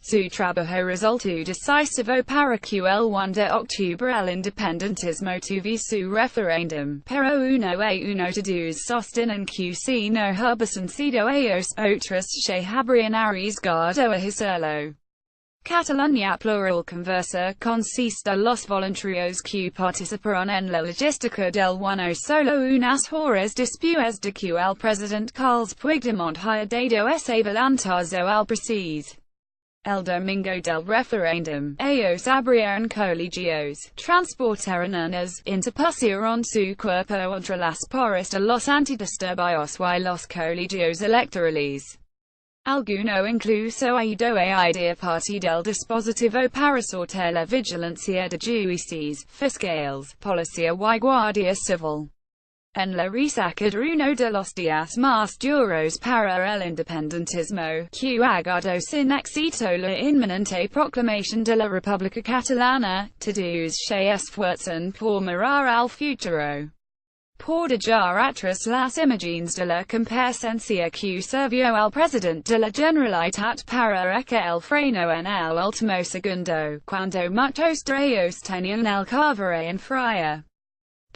Su trabajo resultó decisivo para que el 1 de octubre el independentismo tuviese referéndum, pero uno e uno todos sostienen que si no hubiesen sido ellos, otros se habrían arriesgado a hacerlo. Cataluña plural conversa consiste los voluntarios que participaron en la logística del 1 solo unas horas después de que el presidente Carles Puigdemont haya dado ese volantazo al país. El domingo del referéndum, ellos abrieron colegios, transportaron urnas, interpusieron su cuerpo entre las paredes de los antidisturbios y los colegios electorales. Alguno incluso ha ido a idea parte del dispositivo para sortear la vigilancia de jueces, fiscales, policía y guardia civil. En la resaca de uno de los días más duros para el independentismo, que ha dado sin éxito la inminente proclamación de la República Catalana, todos se esfuerzan por mirar al futuro. Por dejar atrás las imágenes de la comparecencia que sirvió al presidente de la Generalitat para echar el freno en el último segundo, cuando muchos de ellos tenían el carburador en fría.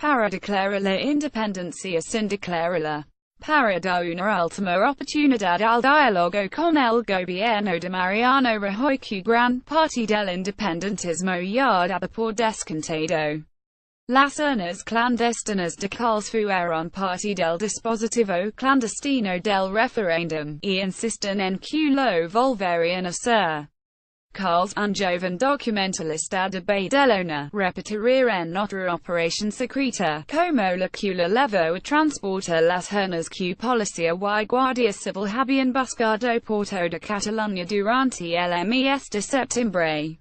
Para declarar la independencia sin declararla. Para dar una última oportunidad al diálogo con el gobierno de Mariano Rajoy, que gran parte del independentismo ya daba por descontado. Las urnas clandestinas de Carles fueron parte del dispositivo clandestino del referéndum, y insisten en que lo volverían a hacer. Carles, un joven documentalista de Badalona, repetiría en otra operación secreta, como la que le llevó a transportar las urnas que policía y guardia civil habían buscado por toda Cataluña durante el mes de septiembre.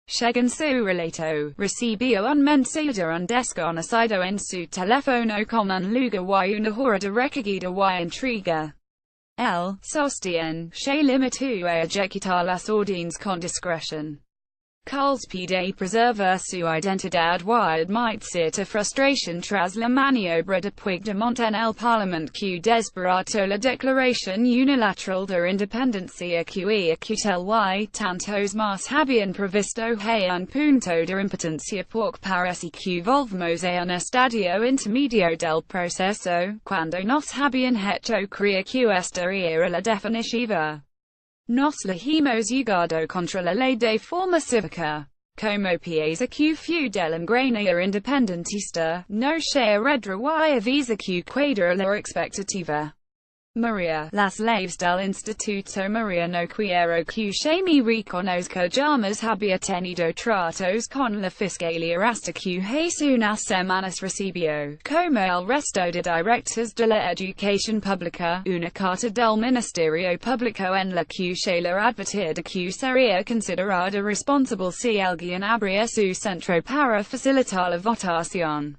Según su relato, recibió un mensaje de un desconocido en su teléfono con un lugar y una hora de recogida y entrega. Él, sostiene, se limitó a ejecutar las órdenes con discreción. Carles pide preservar su identidad y admite cierta frustración tras la maniobra de Puigdemont en el Parlamento que desbarató la declaración unilateral de independencia que él y tantos más habían previsto a un punto de impotencia porque parece que volvemos a un estadio intermedio del proceso, cuando nos habían hecho creer que esta era la definitiva. Nos la hemos jugado contra la ley de forma cívica. Como piensa que fue del engranaje independentista, no se redra y avisa que cuadra la expectativa. María, las leyes del Instituto María no quiero que se me reconozca jamás había tenido tratos con la fiscalía hasta que hace unas semanas recibió, como el resto de directores de la educación pública, una carta del Ministerio Público en la que se le advertía de que sería considerada responsable si alguien abría su centro para facilitar la votación.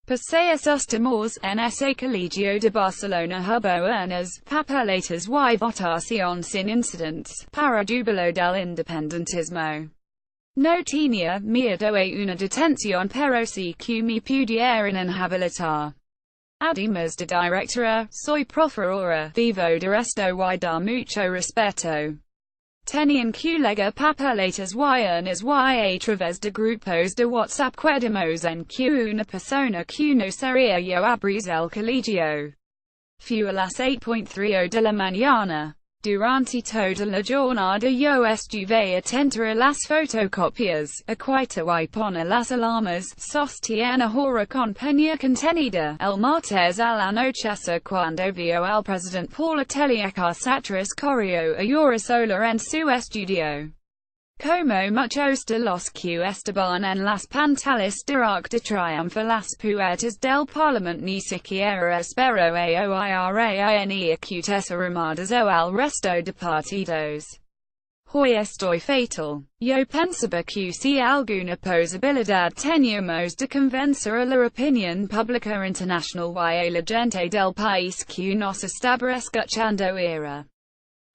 Pese a sus temores, en ese colegio de Barcelona hubo urnas, papeletas y votación sin incidentes, para júbilo del independentismo. No tenía miedo a una detención pero sí que me pudieran inhabilitar. Además de directora, soy profesora, vivo de esto y da mucho respeto. Tenían que legar papeletas y urnas y a través de grupos de WhatsApp quedamos en que una persona que no sería yo abriese el colegio. Fue a las 8:30 de la mañana. Durante toda la jornada yo estuve atenta a las fotocopias, acuita y pone las alarmas, sostiene ahora con peña contenida. El martes al anochecer cuando vio al presidente por la tele atrás corrió a llorar sola en su estudio. Como muchos de los que estaban en las pantallas de Arc de Triunfo las puertas del Parlamento ni siquiera esperó a oír acutes armadas o al resto de partidos. Hoy estoy fatal. Yo pensaba que si alguna posibilidad teníamos de convencer a la opinión pública internacional y a la gente del país que nos estaba escuchando era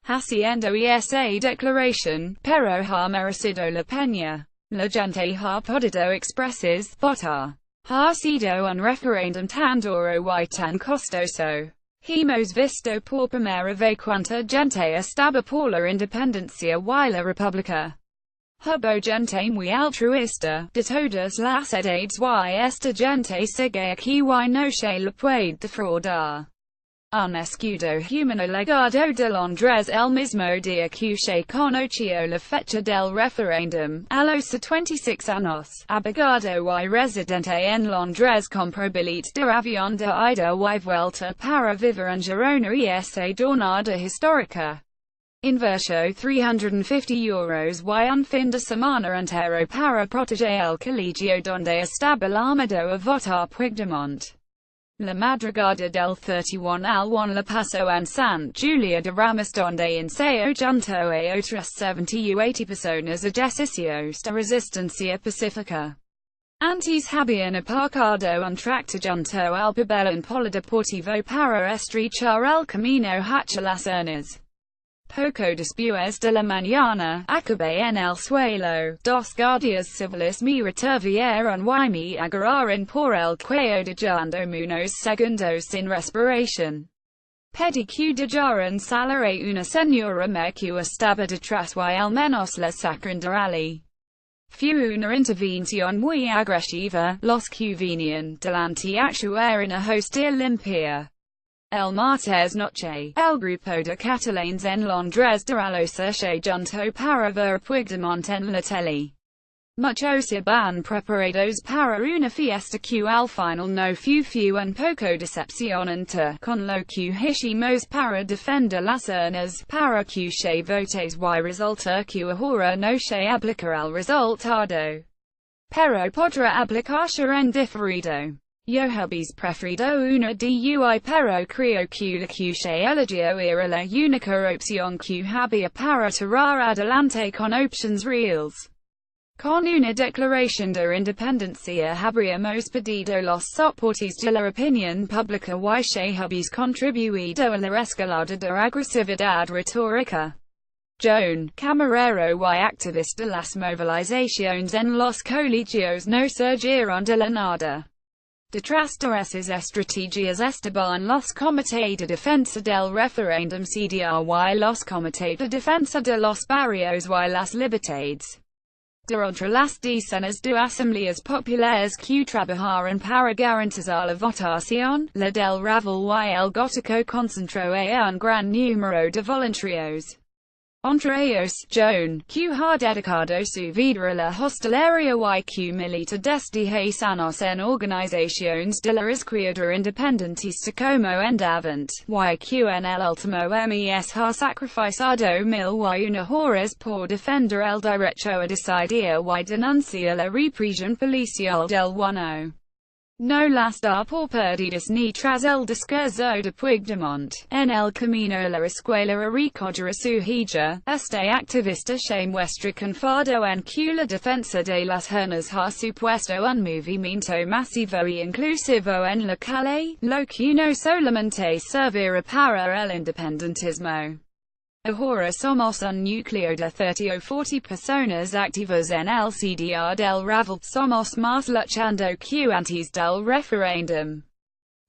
haciendo esa declaración, pero ha merecido la pena. La gente ha podido expresar, votar. Ha sido un referéndum tan duro y tan costoso. hemos visto por primera vez cuánta gente estaba por la independencia y la república. Hubo gente muy altruista, de todas las edades y esta gente sigue aquí y no se le puede defraudar. Un escudo humano legado de Londres el mismo día que se conoció la fecha del referéndum, a los 26 años, abogado y residente en Londres compró billete de avión de ida y vuelta para vivir en Girona y esa jornada histórica. Invirtió €350 y un fin de semana entero para proteger el colegio donde estaba llamado a votar Puigdemont. La madrugada del 31 al 1 la pasó en Sant Julia de Ramis donde ensayó junto a otras 70 u 80 personas ejercicios de resistencia pacífica. Antes habían aparcado un tractor junto al pabellón polideportivo para estrechar el camino hacia las urnas. Poco después de la mañana, acabé en el suelo, dos guardias civiles me retuvieron y me agarraron por el cuello dejándome unos segundos sin respiración. Pedí que dejaran salir a una señora que estaba detrás y al menos la sacaran de allí. Fue una intervención muy agresiva, los que venían delante actuaron a hostia limpia. El martes noche, el grupo de catalanes en Londres de se junto para ver Puigdemont en la tele. Muchos iban preparados para una fiesta que al final no fue un poco decepcionante, con lo que hicimos para defender las urnas, para que se votes y resulta que ahora no se aplica el resultado. Pero podrá aplicarse en diferido. Yo habéis preferido una DUI pero creo que la que se eligió era la única opción que había para tirar adelante con options reales. Con una declaración de independencia habríamos pedido los soportes de la opinión pública y se habéis contribuido a la escalada de agresividad retórica. John, camarero y activista de las movilizaciones en los colegios no surgieron de la nada. Detrás de esas estrategias estaban los comités de defensa del referéndum CDR y los comités de defensa de los barrios y las libertades. Durante las decenas de asambleas populares que trabajaron para garantizar la votación, la del Raval y el Gótico concentró a un gran número de voluntarios. Entre ellos, John, que ha dedicado su vida a la hostelería y que milita desde hace años en organizaciones de la izquierda independentista como Endavant, y que en el último mes ha sacrificado 1001 horas por defender el derecho a decidir y denunciar la represión policial del 1. No las da por perdidas ni tras el discurso de Puigdemont. En el camino a la escuela a recoger a su hija, este activista se muestra confiado en que la defensa de las urnas ha supuesto un movimiento masivo y inclusivo en la calle, lo que no solamente servirá para el independentismo. Ahora somos un núcleo de 30 o 40 personas activas en el CDR del Raval. Somos más luchando que antes del referéndum.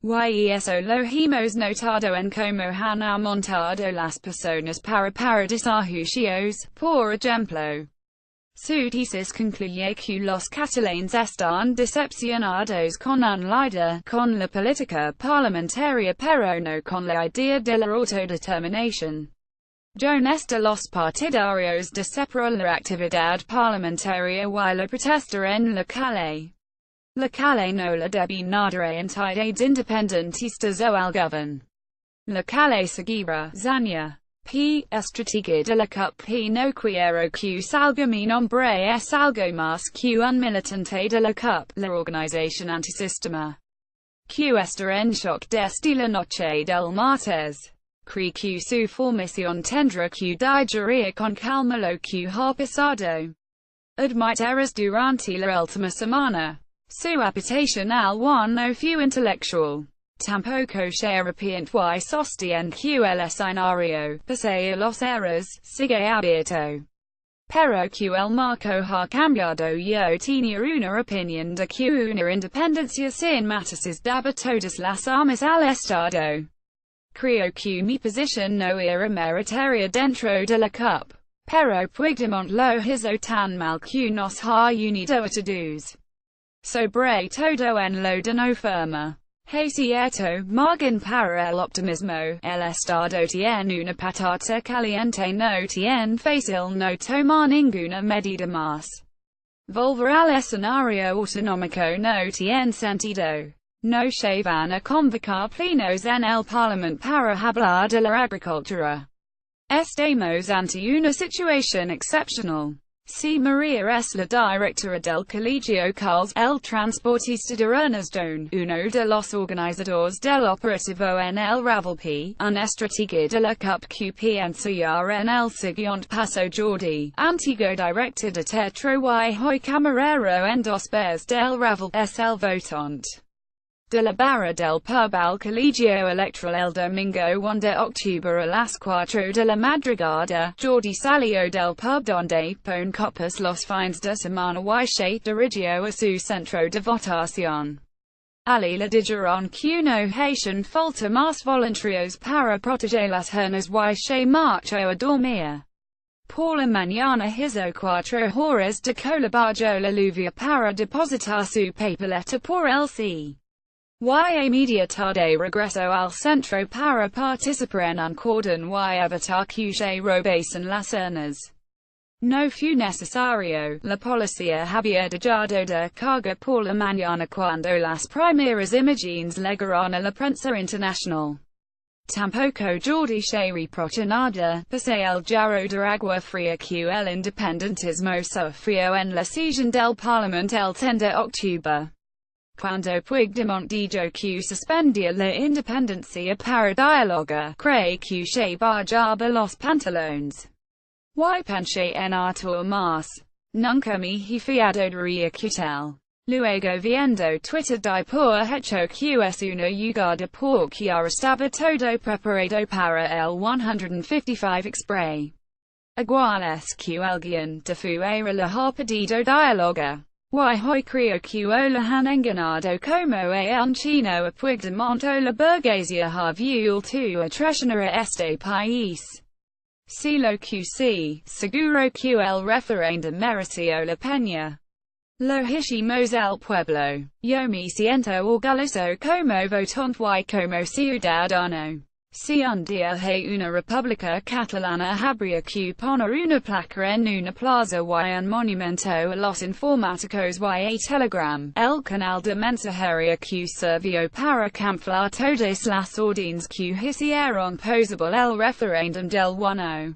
Y eso lo hemos notado en cómo han aumentado las personas para desarrollos. Por ejemplo, su tesis concluye que los catalanes están decepcionados con un líder, con la política parlamentaria pero no con la idea de la autodeterminación. John está los partidarios de separar la actividad parlamentaria y la protesta en la calle. La calle no la debe nada a entidades independentistas o al gobierno. La calle seguirá, Zania. P. Estrategia de la CUP no quiero que salga mi nombre es algo más que un militante de la CUP, la organización antisistema. Que está en shock desde la noche del martes. Cree que su formación tendrá que digerir con calma lo que ha pasado. Admiteres durante la última semana. Su aportación al no fue intelectual. Tampoco se arrepiente y sostiene que el escenario, pese a los errores, sigue abierto. Pero que el marco ha cambiado. Yo tenía una opinión de que una independencia sin matices daba todas las armas al Estado. Creo que mi posición no era meritaria dentro de la CUP. Pero puigdemont lo hizo tan mal que nos ha unido a todos. Sobre todo en lo de no firma. Hay cierto margen para el optimismo. El Estado tiene una patata caliente, no tiene fácil no tomar ninguna medida más. Volver al escenario autonómico no tiene sentido. No se van a convocar plenos en el Parlamento para hablar de la agricultura. Estamos ante una situación excepcional. Si María es la directora del Colegio Carls, el transportista de urnas uno de los organizadores del operativo en el Ravelp, una estrategia de la CUP que piensa en el siguiente paso Jordi, antiguo director de Teatro y hoy camarero en dos bares del Ravelp, es el votante de la barra del pub al colegio electoral el domingo 1 de octubre a las 4 de la madrugada. Jordi salió del pub donde pone copas los fines de semana y se dirigió a su centro de votación. Ali le dijeron que no hacían falta más voluntarios para proteger las urnas y se marchó a dormir. Por la mañana hizo 4 horas de cola bajo la lluvia para depositar su papeleta por el sí. Y media tarde regresó al centro para participar en un cordón y evitar que se robasen las urnas. No fue necesario, la policía había dejado de carga por la mañana cuando las primeras imágenes llegaron a la prensa internacional. Tampoco Jordi se reprocha nada, pese el jarro de agua fría que el independentismo sufrió en la sesión del Parlamento el 10 de octubre. Cuando puigdemont dijo que suspendía la independencia para dialogar, cree que se bajaba los pantalones. Y pensé en Artur más. Nunca me he fiado de reacutal. Luego viendo Twitter di por hecho que es una jugada porque ya estaba todo preparado para el 155 Express. Igual es que alguien de fuera le ha pedido dialogar. Y hoy creo que o la han engañado como a un chino a puigdemont o la burguesia ha vuelto a traicionar a este país. Si lo que sí, seguro que el referéndum mereció la pena. Lo hicimos el pueblo. Yo me siento orgulloso como votante y como ciudadano. Si un día hay una república catalana habría que poner una placa en una plaza y un monumento a los informáticos y a Telegram, el canal de mensajería que sirvió para camuflar todas las órdenes que hicieron posible el referéndum del 1.